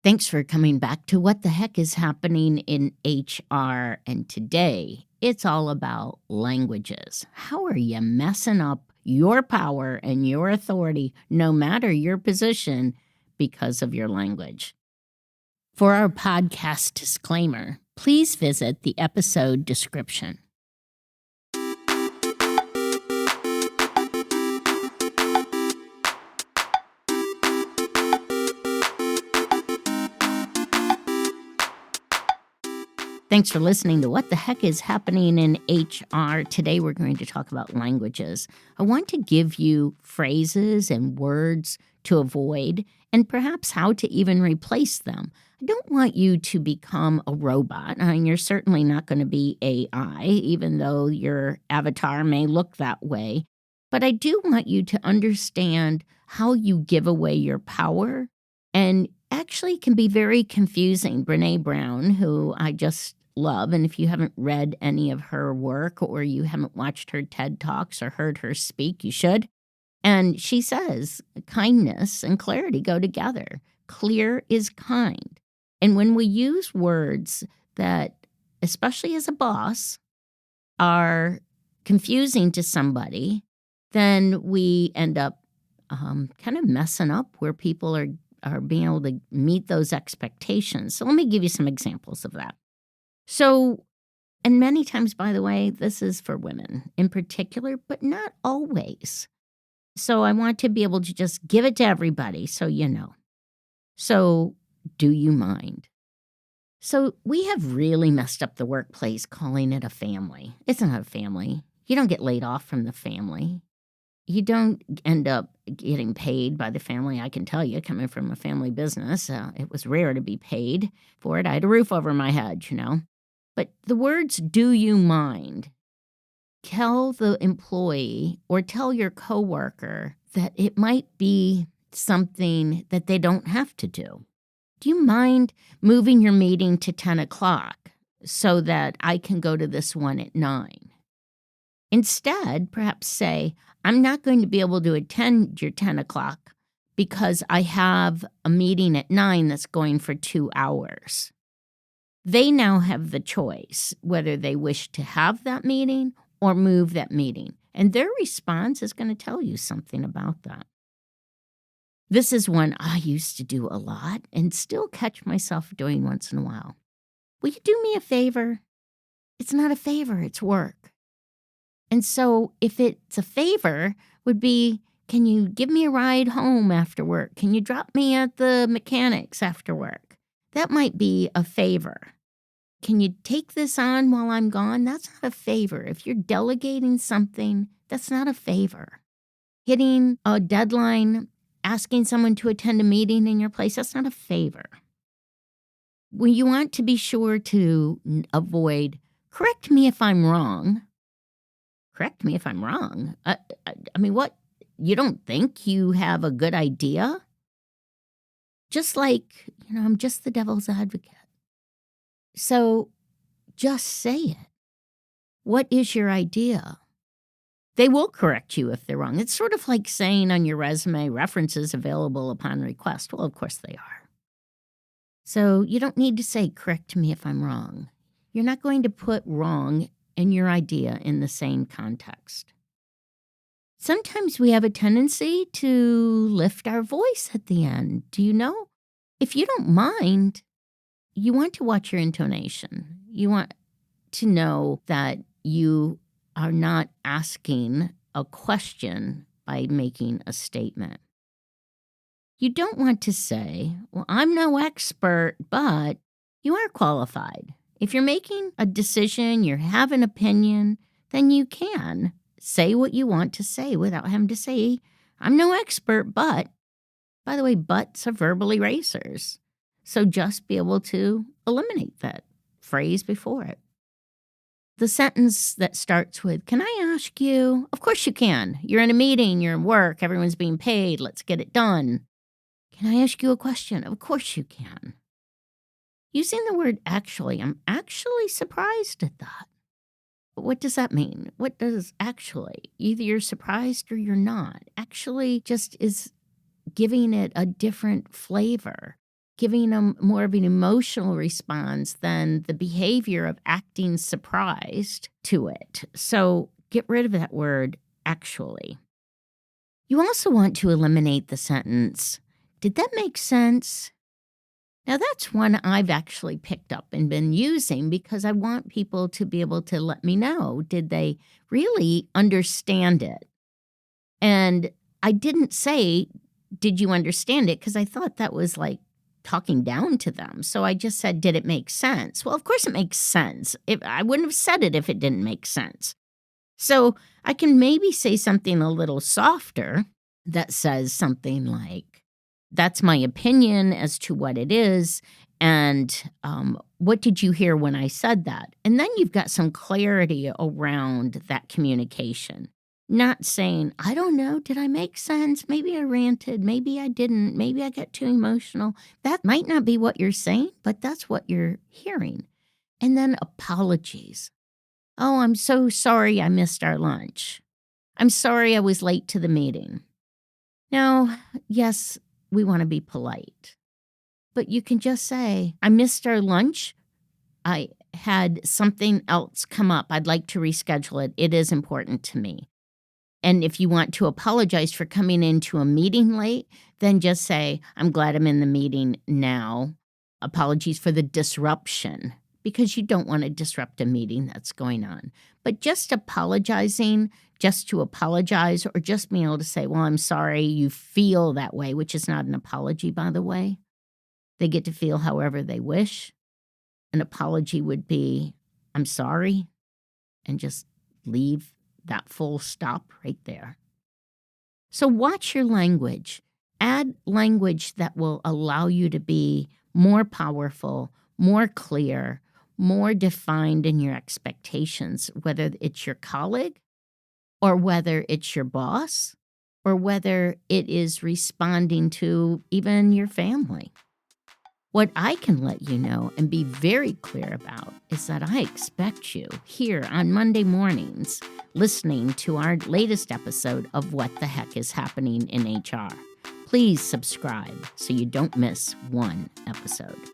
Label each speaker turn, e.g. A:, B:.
A: Thanks for coming back to What the Heck is Happening in HR. And today, it's all about languages. How are you messing up your power and your authority, no matter your position, because of your language? For our podcast disclaimer, please visit the episode description. Thanks for listening to What the Heck is Happening in HR. Today we're going to talk about languages. I want to give you phrases and words to avoid and perhaps how to even replace them. I don't want you to become a robot. I mean, you're certainly not going to be AI, even though your avatar may look that way. But I do want you to understand how you give away your power and actually can be very confusing. Brené Brown, who I just love, and if you haven't read any of her work or you haven't watched her TED Talks or heard her speak, you should. And she says kindness and clarity go together. Clear is kind. And when we use words that, especially as a boss, are confusing to somebody, then we end up kind of messing up where people are being able to meet those expectations. So let me give you some examples of that. So, and many times, by the way, this is for women in particular, but not always. So I want to be able to just give it to everybody so you know. So, do you mind? So we have really messed up the workplace calling it a family. It's not a family. You don't get laid off from the family. You don't end up getting paid by the family. I can tell you, coming from a family business, it was rare to be paid for it. I had a roof over my head, But the words, do you mind? Tell the employee or tell your coworker that it might be something that they don't have to do. Do you mind moving your meeting to 10 o'clock so that I can go to this one at 9? Instead, perhaps say, I'm not going to be able to attend your 10 o'clock because I have a meeting at 9 that's going for 2 hours. They now have the choice whether they wish to have that meeting or move that meeting. And their response is going to tell you something about that. This is one I used to do a lot and still catch myself doing once in a while. Will you do me a favor? It's not a favor, it's work. And so if it's a favor, would be, can you give me a ride home after work? Can you drop me at the mechanics after work? That might be a favor. Can you take this on while I'm gone? That's not a favor. If you're delegating something, that's not a favor. Hitting a deadline, asking someone to attend a meeting in your place, that's not a favor. When you want to be sure to avoid, correct me if I'm wrong. Correct me if I'm wrong. I mean, what? You don't think you have a good idea? Just like, I'm just the devil's advocate. So just say it. What is your idea? They will correct you if they're wrong. It's sort of like saying on your resume, references available upon request. Well, of course they are. So you don't need to say, correct me if I'm wrong. You're not going to put wrong and your idea in the same context. Sometimes we have a tendency to lift our voice at the end. Do you know? If you don't mind, you want to watch your intonation. You want to know that you are not asking a question by making a statement. You don't want to say, well, I'm no expert, but you are qualified. If you're making a decision, you have an opinion, then you can say what you want to say without having to say, I'm no expert, but, by the way, buts are verbal erasers. So just be able to eliminate that phrase before it. The sentence that starts with, can I ask you? Of course you can. You're in a meeting, you're in work, everyone's being paid, let's get it done. Can I ask you a question? Of course you can. Using the word actually, I'm actually surprised at that. What does that mean? What does actually? Either you're surprised or you're not. Actually just is giving it a different flavor. giving them more of an emotional response than the behavior of acting surprised to it. So get rid of that word actually. You also want to eliminate the sentence, "Did that make sense?" Now, that's one I've actually picked up and been using because I want people to be able to let me know, did they really understand it? And I didn't say, "Did you understand it?" because I thought that was like talking down to them. So I just said, "Did it make sense?" Well, of course it makes sense. If I wouldn't have said it if it didn't make sense. So I can maybe say something a little softer that says something like, "That's my opinion as to what it is. And what did you hear when I said that?" And then you've got some clarity around that communication. Not saying, "I don't know, did I make sense? Maybe I ranted, maybe I didn't, maybe I got too emotional." That might not be what you're saying, but that's what you're hearing. And then apologies. "Oh, I'm so sorry I missed our lunch. I'm sorry I was late to the meeting." Now, yes, we want to be polite, but you can just say, "I missed our lunch. I had something else come up. I'd like to reschedule it. It is important to me." And if you want to apologize for coming into a meeting late, then just say, "I'm glad I'm in the meeting now. Apologies for the disruption," because you don't want to disrupt a meeting that's going on. But just apologizing, just to apologize, or just being able to say, "Well, I'm sorry you feel that way," which is not an apology, by the way. They get to feel however they wish. An apology would be, "I'm sorry," and just leave that full stop right there. So watch your language. Add language that will allow you to be more powerful, more clear, more defined in your expectations, whether it's your colleague or whether it's your boss or whether it is responding to even your family. What I can let you know and be very clear about is that I expect you here on Monday mornings listening to our latest episode of What the Heck is Happening in HR. Please subscribe so you don't miss one episode.